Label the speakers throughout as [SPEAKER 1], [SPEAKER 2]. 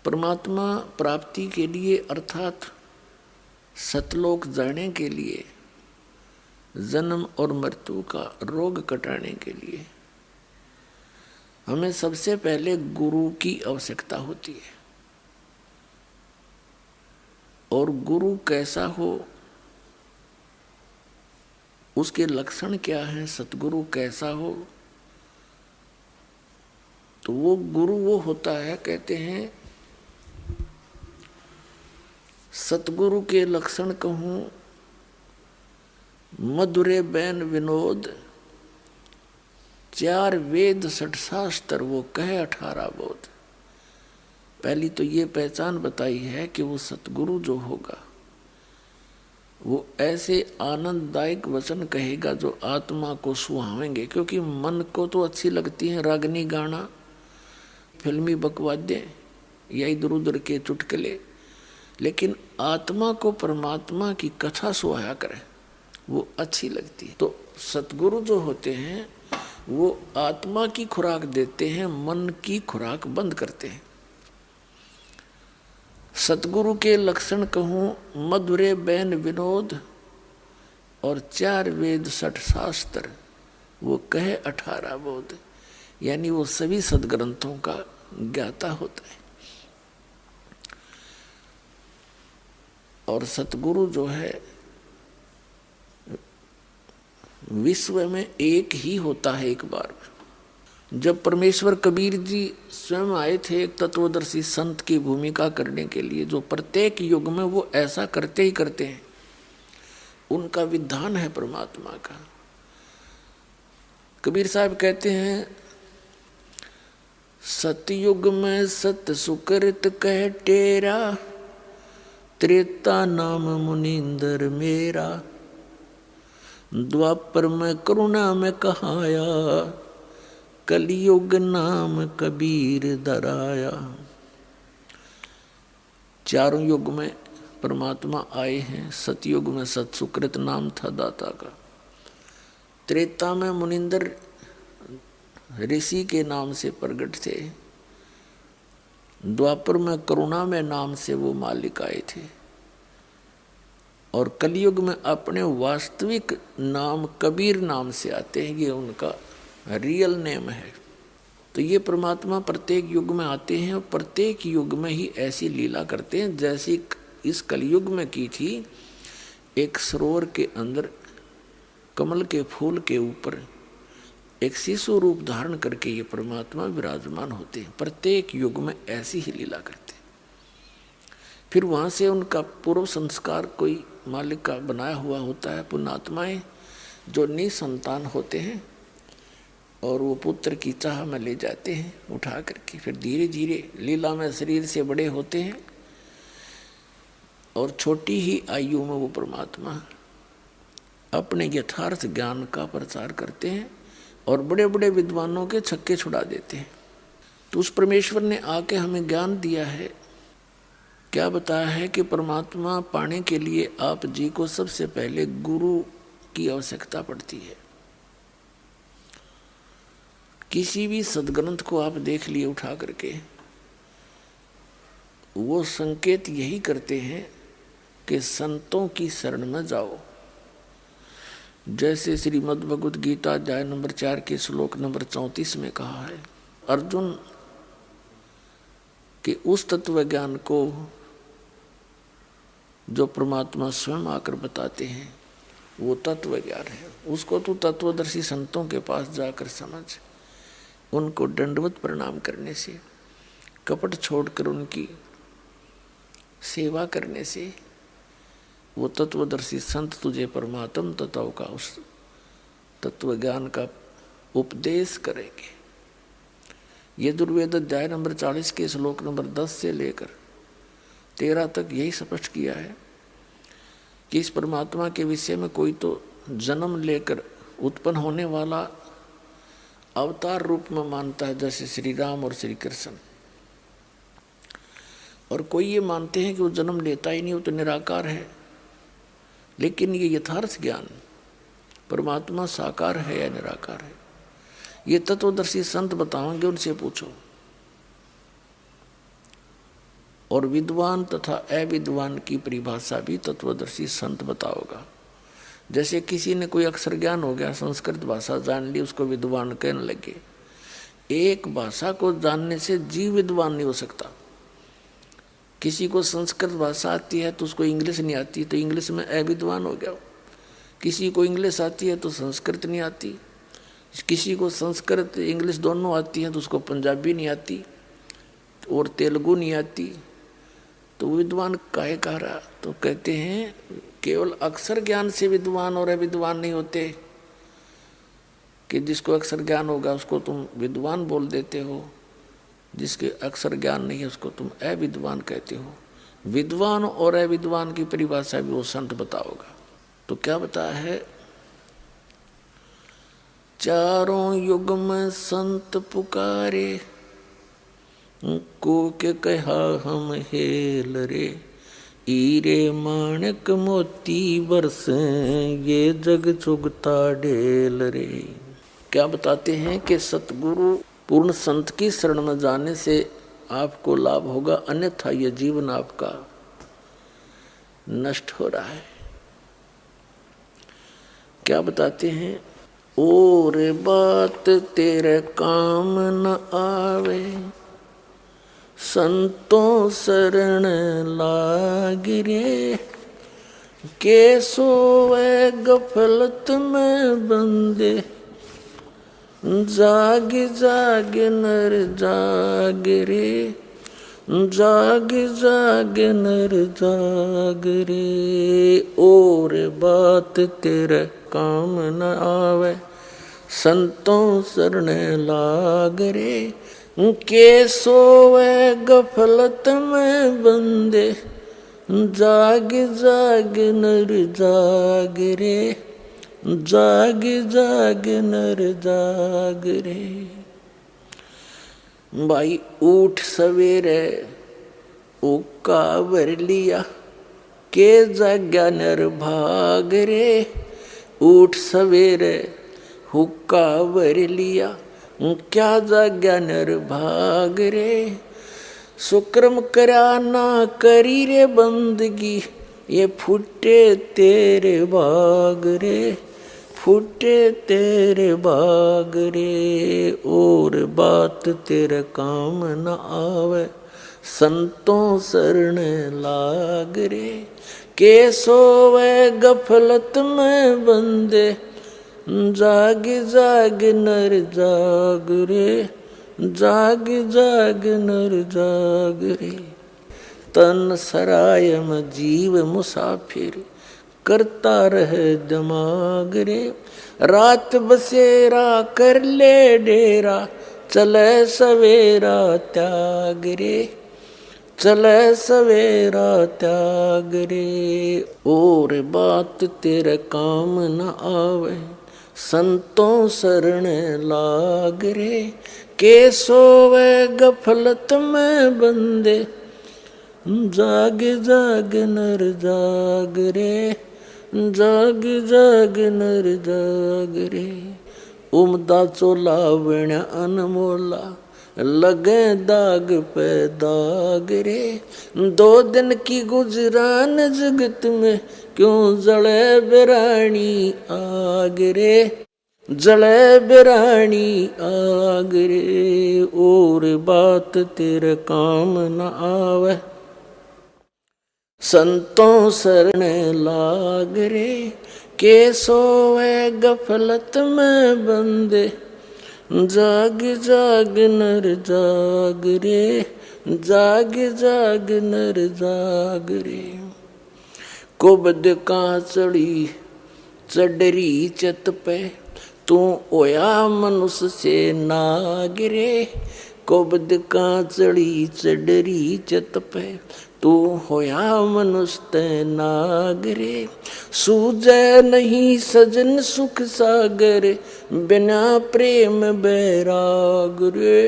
[SPEAKER 1] परमात्मा प्राप्ति के लिए अर्थात सतलोक जाने के लिए, जन्म और मृत्यु का रोग कटाने के लिए हमें सबसे पहले गुरु की आवश्यकता होती है। और गुरु कैसा हो, उसके लक्षण क्या हैं, सतगुरु कैसा हो, तो वो गुरु वो होता है, कहते हैं सतगुरु के लक्षण कहूं, मधुरे बैन विनोद, 4 वेद 6 शास्त्र वो कहे 18 बोध। पहली तो ये पहचान बताई है कि वो सतगुरु जो होगा वो ऐसे आनंददायक वचन कहेगा जो आत्मा को सुहावेंगे, क्योंकि मन को तो अच्छी लगती है रागनी गाना, फिल्मी बकवाद्य या इधर उधर के चुटकुले, लेकिन आत्मा को परमात्मा की कथा सुहाया करे वो अच्छी लगती है। तो सतगुरु जो होते हैं वो आत्मा की खुराक देते हैं, मन की खुराक बंद करते हैं। सतगुरु के लक्षण कहूं, मधुरे बैन विनोद और 4 वेद 6 शास्त्र वो कहे 18 बोध, यानी वो सभी सदग्रंथों का ज्ञाता होता है। और सतगुरु जो है विश्व में एक ही होता है। एक बार जब परमेश्वर कबीर जी स्वयं आए थे एक तत्वदर्शी संत की भूमिका करने के लिए, जो प्रत्येक युग में वो ऐसा करते ही करते हैं, उनका विधान है परमात्मा का। कबीर साहब कहते हैं, सतयुग में सत सुकृत कह टेरा, त्रेता नाम मुनींदर मेरा, द्वापर में करुणा में कहाया, कलयुग नाम कबीर दराया। चारों युग में परमात्मा आए हैं। सतयुग में सत सुकृत नाम था दाता का, त्रेता में मुनिंदर ऋषि के नाम से प्रकट थे, द्वापर में करुणा में नाम से वो मालिक आए थे, और कलयुग में अपने वास्तविक नाम कबीर नाम से आते हैं। ये उनका रियल नेम है। तो ये परमात्मा प्रत्येक युग में आते हैं और प्रत्येक युग में ही ऐसी लीला करते हैं जैसी इस कलयुग में की थी। एक सरोवर के अंदर कमल के फूल के ऊपर एक शिशु रूप धारण करके ये परमात्मा विराजमान होते हैं। प्रत्येक युग में ऐसी ही लीला करते हैं। फिर वहाँ से उनका पूर्व संस्कार कोई मालिक का बनाया हुआ होता है। पुण्यात्माएं जो निसंतान होते हैं और वो पुत्र की चाह में ले जाते हैं उठा करके, फिर धीरे धीरे लीला में शरीर से बड़े होते हैं और छोटी ही आयु में वो परमात्मा अपने यथार्थ ज्ञान का प्रचार करते हैं और बड़े बड़े विद्वानों के छक्के छुड़ा देते हैं। तो उस परमेश्वर ने आके हमें ज्ञान दिया है। क्या बताया है कि परमात्मा पाने के लिए आप जी को सबसे पहले गुरु की आवश्यकता पड़ती है। किसी भी सदग्रंथ को आप देख लिए उठा करके, वो संकेत यही करते हैं कि संतों की शरण में जाओ। जैसे श्रीमद् भगवद गीता अध्याय नंबर 4 के श्लोक नंबर 34 में कहा है, अर्जुन कि उस तत्व ज्ञान को जो परमात्मा स्वयं आकर बताते हैं वो तत्व ज्ञान है। उसको तू तत्वदर्शी संतों के पास जाकर समझ, उनको दंडवत प्रणाम करने से, कपट छोड़कर उनकी सेवा करने से वो तत्वदर्शी संत तुझे परमात्म तत्व का उस तत्व ज्ञान का उपदेश करेंगे। ये दुर्वेद अध्याय नंबर 40 के श्लोक नंबर 10 से लेकर 13 तक यही स्पष्ट किया है कि इस परमात्मा के विषय में कोई तो जन्म लेकर उत्पन्न होने वाला अवतार रूप में मानता है, जैसे श्री राम और श्री कृष्ण, और कोई ये मानते हैं कि वो जन्म लेता ही नहीं, वो तो निराकार है। लेकिन ये यथार्थ ज्ञान परमात्मा साकार है या निराकार है, ये तत्वदर्शी संत बताओगे, उनसे पूछो। और विद्वान तथा अविद्वान की परिभाषा भी तत्वदर्शी संत बताओगा। जैसे किसी ने कोई अक्षर ज्ञान हो गया, संस्कृत भाषा जान ली, उसको विद्वान कहने लगे। एक भाषा को जानने से जीव विद्वान नहीं हो सकता। किसी को संस्कृत भाषा आती है तो उसको इंग्लिश नहीं आती, तो इंग्लिश में अविद्वान हो गया। किसी को इंग्लिश आती है तो संस्कृत नहीं आती, किसी को संस्कृत इंग्लिश दोनों आती है तो उसको पंजाबी नहीं आती और तेलुगु नहीं आती, तो विद्वान काहे कह रहा? तो कहते हैं केवल अक्षर ज्ञान से विद्वान और अविद्वान नहीं होते, कि जिसको अक्षर ज्ञान होगा उसको तुम विद्वान बोल देते हो, जिसके अक्षर ज्ञान नहीं है उसको तुम अविद्वान कहते हो। विद्वान और अविद्वान की परिभाषा भी वो संत बताओगा। तो क्या बताया है? चारों युग में संत पुकारे, को के कहा हम हेल रे, हीरे माणक मोती बरसे, ये जग चुगता ढेल रे। क्या बताते हैं कि सतगुरु पूर्ण संत की शरण में जाने से आपको लाभ होगा, अन्यथा ये जीवन आपका नष्ट हो रहा है। क्या बताते हैं? और बात तेरे काम न आवे, संतों शरण लाग रे, के सोवे गफलत में बंदे, जाग जाग नर जाग रे, जाग जाग नर जाग रे। और बात तेरे काम न आवे, संतों शरण लाग रे, के सोवे गफलत में बंदे, जाग जाग नर जाग रे, जाग जाग नर जाग रे। भाई उठ सवेरे उका भर लिया, के जाग्या नर भाग रे। उठ सवेरे हुक्का भर लिया, क्या जाग्या नर भाग रे। सुक्रम करा ना करी रे बंदगी, ये फुटे तेरे बाग रे, फुटे तेरे बाग रे। और बात तेरे काम न आवे, संतों शरण लाग रे, के सोवे गफलत में बंदे, जाग जाग नर जाग रे, जाग जाग नर जाग रे। तन सराय में जीव मुसाफिर, करता रहे दिमाग रे। रात बसेरा कर ले डेरा, चले सवेरा त्याग रे, चले सवेरा त्याग रे। और बात तेरे काम न आवे, संतों शरण लाग रे, के सोवे गफलत में बंदे, जाग जाग नर जाग रे, जाग जाग नर जाग रे। उमदा चोला बण्या अनमोला, लगे दाग पे दाग रे। 2 दिन की गुजरान जगत में, क्यों जले बिरानी आग रे, जले बिरानी आग रे। और बात तेरे काम न आवे, संतों शरण लाग रे, के सोवे गफलत में बंदे, जाग जाग नर जाग रे, जाग जाग नर जाग रे। कुबद का चढ़ी चडरी चत पे, तू ओया मनुष्य से नाग रे। कुबद का चढ़ी चडरी चत पे, तू होया मनुष्य ते नाग रे। सूझे नहीं सजन सुख सागर, बिना प्रेम बैराग रे,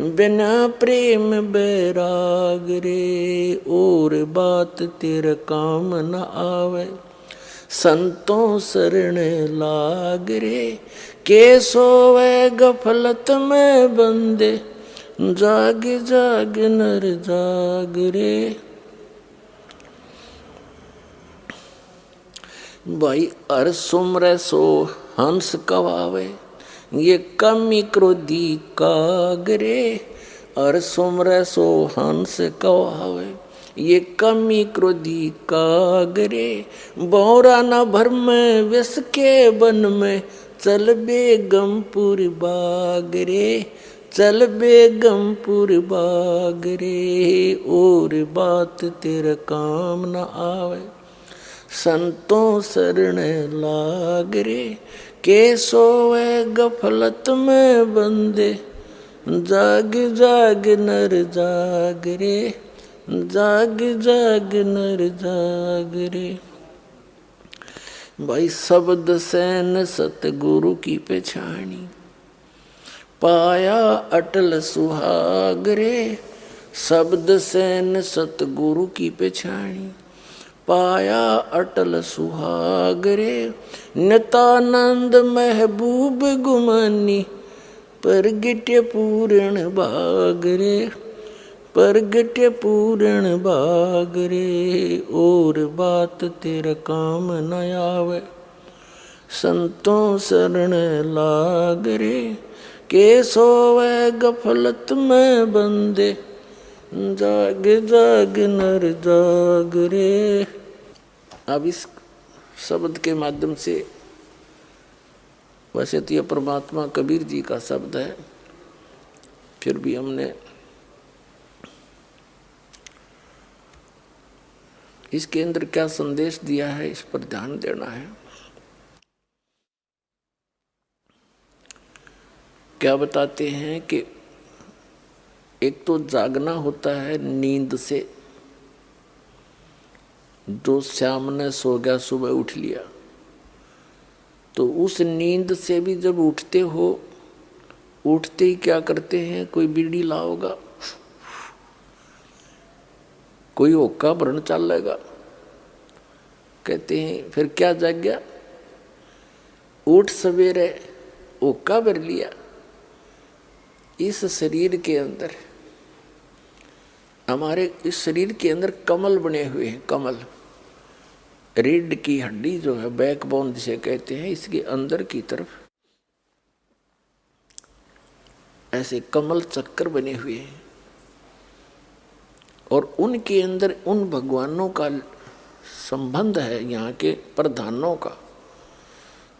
[SPEAKER 1] बिना प्रेम बैराग रे। और बात तेरे काम न आवे, संतों शरण लाग रे, के सोवे गफलत में बंदे, जाग जाग नर जाग रे। भाई हर सुमरे सो हंस कवावे, ये कमी क्रोधी कागरे। हर सुमरे सो हंस कवावे, ये कमी क्रोधी कागरे। बौरा न भर में विष के वन में, चल बेगमपुर बागरे। चल बेगमपुर बागरे। और बात तेरा काम न आवे, संतों शरण लाग रे। के सोवे गफलत में बंदे, जाग जाग नर जाग रे। जाग जाग नर जाग रे। भाई शब्द सैन सतगुरु की पहचानी, पाया अटल सुहाग रे। शब्द सैन सतगुरु की पहचानी, पाया अटल सुहाग रे। नितानंद महबूब गुमानी, परगट्य पूर्ण भाग रे। परगट्य पूर्ण भाग रे। और बात तेरा काम न आवे, संतों शरण लाग रे। के सोवे गफलत में बंदे, जाग जाग नर जाग रे। अब इस शब्द के माध्यम से, वैसे तो यह परमात्मा कबीर जी का शब्द है, फिर भी हमने इसके अंदर क्या संदेश दिया है इस पर ध्यान देना है। क्या बताते हैं कि एक तो जागना होता है नींद से, जो शाम ने सो गया सुबह उठ लिया, तो उस नींद से भी जब उठते हो, उठते ही क्या करते हैं, कोई बीड़ी लाओगा, कोई होक्का भरन चलेगा, कहते हैं फिर क्या जाग गया, उठ सवेरे होक्का भर लिया। इस शरीर के अंदर, हमारे इस शरीर के अंदर कमल बने हुए हैं। कमल रीढ़ की हड्डी जो है, बैकबोन जिसे कहते हैं, इसके अंदर की तरफ ऐसे कमल चक्कर बने हुए हैं। और उनके अंदर उन भगवानों का संबंध है, यहाँ के प्रधानों का।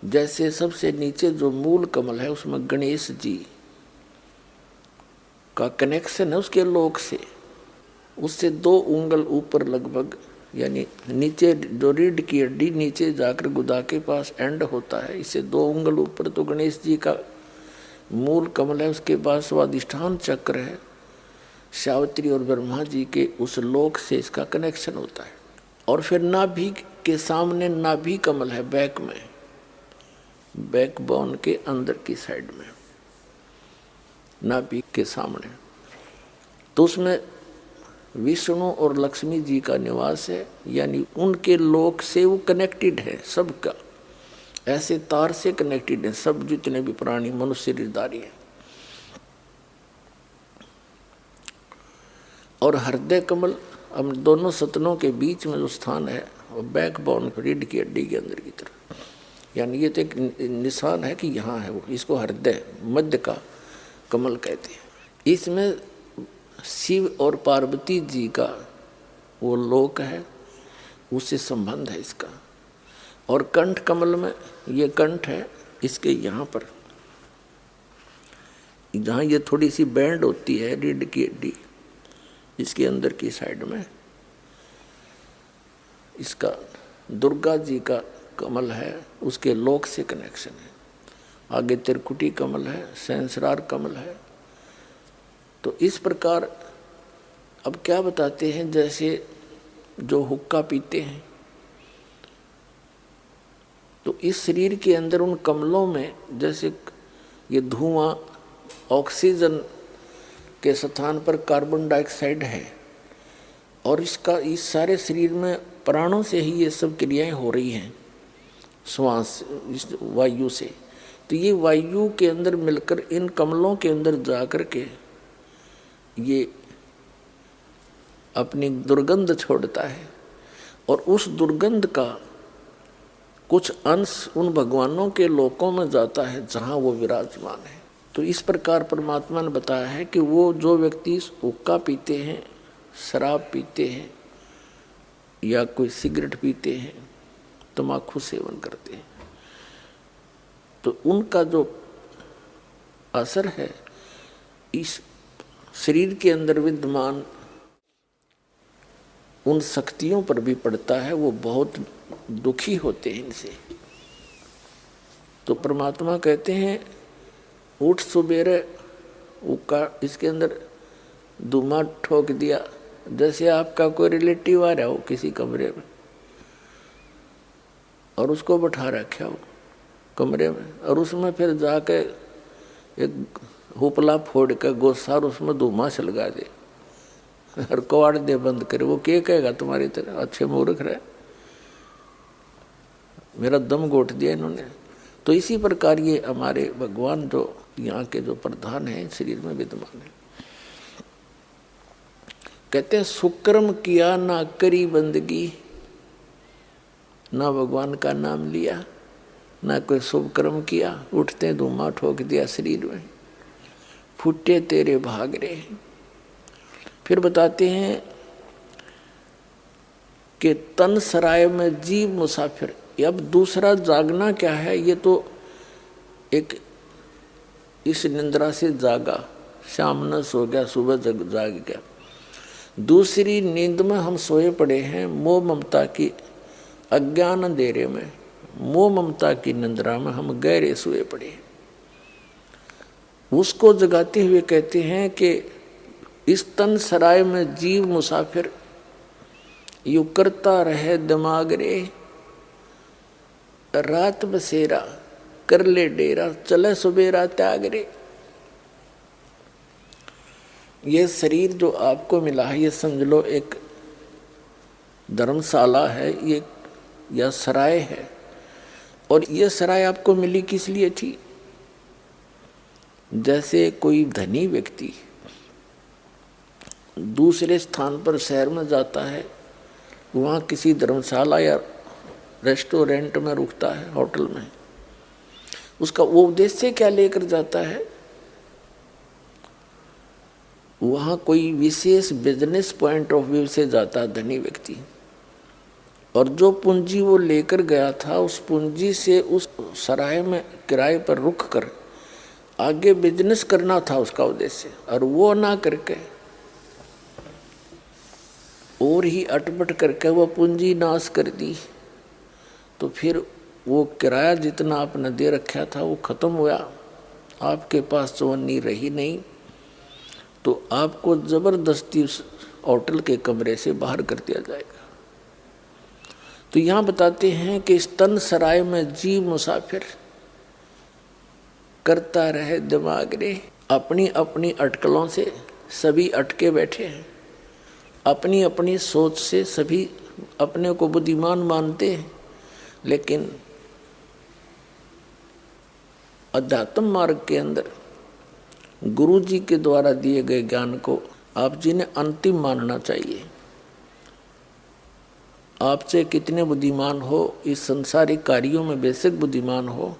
[SPEAKER 1] जैसे सबसे नीचे जो मूल कमल है, उसमें गणेश जी का कनेक्शन है उसके लोक से। उससे 2 उंगल ऊपर लगभग, यानी नीचे जो रीढ़ की हड्डी नीचे जाकर गुदा के पास एंड होता है, इससे 2 उंगल ऊपर तो गणेश जी का मूल कमल है। उसके बाद स्वादिष्ठान चक्र है, सावित्री और ब्रह्मा जी के उस लोक से इसका कनेक्शन होता है। और फिर नाभि के सामने नाभि कमल है, बैक में, बैकबोन के अंदर की साइड में, नाभि के सामने। तो उसमें विष्णु और लक्ष्मी जी का निवास है, यानी उनके लोक से वो कनेक्टेड है सबका, ऐसे तार से कनेक्टेड है सब, जितने भी प्राणी मनुष्य शरीरधारी हैं। और हृदय कमल, हम दोनों सतनों के बीच में जो स्थान है, वो बैकबोन रीढ़ की हड्डी के अंदर की तरफ, यानी ये तो एक निशान है कि यहाँ है वो, इसको हृदय मध्य का कमल कहते हैं। इसमें शिव और पार्वती जी का वो लोक है, उससे संबंध है इसका। और कंठ कमल में, ये कंठ है, इसके यहाँ पर जहाँ ये थोड़ी सी बैंड होती है रीढ़ की हड्डी, इसके अंदर की साइड में इसका दुर्गा जी का कमल है, उसके लोक से कनेक्शन है। आगे त्रिकुटी कमल है, सहस्रार कमल है। तो इस प्रकार अब क्या बताते हैं, जैसे जो हुक्का पीते हैं, तो इस शरीर के अंदर उन कमलों में जैसे ये धुआं ऑक्सीजन के स्थान पर कार्बन डाइऑक्साइड है, और इसका इस सारे शरीर में प्राणों से ही ये सब क्रियाएं हो रही हैं, श्वास इस वायु से। तो ये वायु के अंदर मिलकर इन कमलों के अंदर जा कर के ये अपनी दुर्गंध छोड़ता है और उस दुर्गंध का कुछ अंश उन भगवानों के लोकों में जाता है जहाँ वो विराजमान है। तो इस प्रकार परमात्मा ने बताया है कि वो जो व्यक्ति हुक्का पीते हैं, शराब पीते हैं या कोई सिगरेट पीते हैं, तम्बाकू सेवन करते हैं, तो उनका जो असर है इस शरीर के अंदर विद्यमान उन शक्तियों पर भी पड़ता है। वो बहुत दुखी होते हैं इनसे। तो परमात्मा कहते हैं उठ सुबेरे उका इसके अंदर धुआं ठोक दिया, जैसे आपका कोई रिलेटिव आ रहा हो किसी कमरे में और उसको बैठा रखा हो कमरे में, और उसमें फिर जाके एक हुपला फोड़ कर गोसा और उसमें धुआं छलगा दे और कवाड़ दे बंद करे। वो क्या कहेगा तुम्हारी तरह, अच्छे मूर्ख रहे, मेरा दम घोट दिया इन्होंने। तो इसी प्रकार ये हमारे भगवान जो यहाँ के जो प्रधान हैं शरीर में विद्यमान है। कहते हैं सुकर्म किया ना करी बंदगी, ना भगवान का नाम लिया ना कोई शुभ कर्म किया, उठते धुआं ठोक दिया शरीर में, फूटे तेरे भाग रे। फिर बताते हैं कि तन सराय में जीव मुसाफिर। अब दूसरा जागना क्या है, ये तो एक इस निंद्रा से जागा, शाम न सो गया सुबह जाग गया। दूसरी नींद में हम सोए पड़े हैं मोह ममता की अज्ञान अंधेरे में, मोह ममता की निंद्रा में हम गहरे सोए पड़े हैं। उसको जगाते हुए कहते हैं कि इस तन सराय में जीव मुसाफिर यू करता रहे दिमाग रे, रात बसेरा कर ले डेरा, चले सुबेरा त्याग रे। ये शरीर जो आपको मिला है ये समझ लो एक धर्मशाला है ये या सराय है, और ये सराय आपको मिली किस लिए थी। जैसे कोई धनी व्यक्ति दूसरे स्थान पर शहर में जाता है, वहाँ किसी धर्मशाला या रेस्टोरेंट में रुकता है, होटल में, उसका वो उद्देश्य क्या लेकर जाता है, वहाँ कोई विशेष बिजनेस पॉइंट ऑफ व्यू से जाता है धनी व्यक्ति, और जो पूंजी वो लेकर गया था उस पूंजी से उस सराय में किराए पर रुक कर आगे बिजनेस करना था उसका उद्देश्य, और वो ना करके और ही अटपट करके वो पूंजी नाश कर दी। तो फिर वो किराया जितना आपने दे रखा था वो खत्म हुआ, आपके पास चवन्नी रही नहीं, तो आपको जबरदस्ती उस होटल के कमरे से बाहर कर दिया जाएगा। तो यहाँ बताते हैं कि इस तन सराय में जीव मुसाफिर करता रहे दिमाग रे। अपनी अपनी अटकलों से सभी अटके बैठे हैं, अपनी अपनी सोच से सभी अपने को बुद्धिमान मानते हैं, लेकिन अध्यात्म मार्ग के अंदर गुरु जी के द्वारा दिए गए ज्ञान को आप जी ने अंतिम मानना चाहिए। आपसे कितने बुद्धिमान हो, इस संसारिक कार्यों में बेशक बुद्धिमान हो,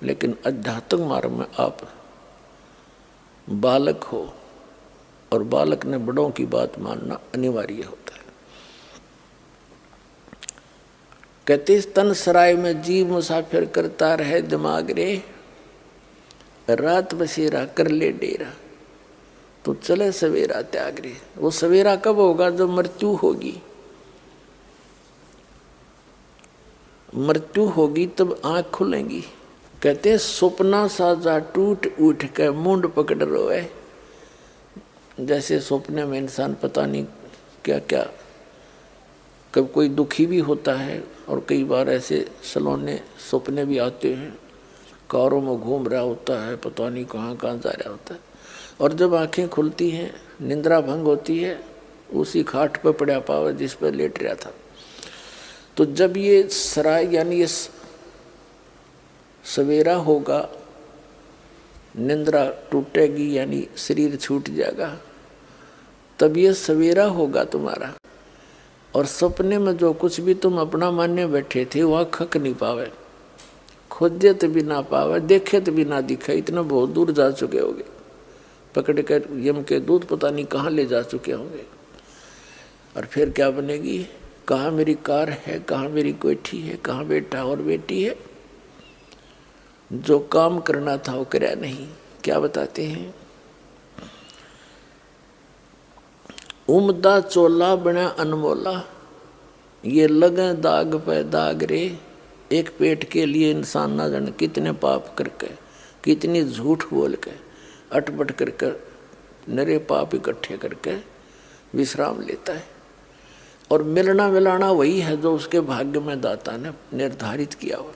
[SPEAKER 1] लेकिन अध्यात्म मार्ग में आप बालक हो, और बालक ने बड़ों की बात मानना अनिवार्य होता है। कहते तन सराय में जीव मुसाफिर करता रहे दिमाग रे, रात बसेरा कर ले डेरा, तो चले सवेरा त्याग रे। वो सवेरा कब होगा, जब मृत्यु होगी। मृत्यु होगी तब आंख खुलेंगी। कहते सपना साजा टूट उठ के मुंड पकड़ रोए। जैसे सपने में इंसान पता नहीं क्या क्या, कब कोई दुखी भी होता है, और कई बार ऐसे सलोने सपने भी आते हैं, कारों में घूम रहा होता है, पता नहीं कहाँ कहाँ जा रहा होता है, और जब आंखें खुलती हैं निंद्रा भंग होती है, उसी खाट पर पड़ा पावा जिस पर लेट रहा था। तो जब ये सराय यानी ये सवेरा होगा, निंद्रा टूटेगी यानी शरीर छूट जाएगा, तब ये सवेरा होगा तुम्हारा। और सपने में जो कुछ भी तुम अपना मानने बैठे थे वह खक नहीं पावे, खोजे तो भी ना पावे, देखे तो भी ना दिखे, इतना बहुत दूर जा चुके होंगे, पकड़ कर यम के दूध पता नहीं कहाँ ले जा चुके होंगे। और फिर क्या बनेगी, कहाँ मेरी कार है, कहाँ मेरी कोठी है, कहाँ बेटा और बेटी है। जो काम करना था वो करया नहीं। क्या बताते हैं, उमदा चोला बना अनमोला, ये लगे दाग पे दाग रे। एक पेट के लिए इंसान ना जाने कितने पाप करके, कितनी झूठ बोल के, अटपट करके नरे पाप इकट्ठे करके विश्राम लेता है। और मिलना मिलाना वही है जो उसके भाग्य में दाता ने निर्धारित किया हो।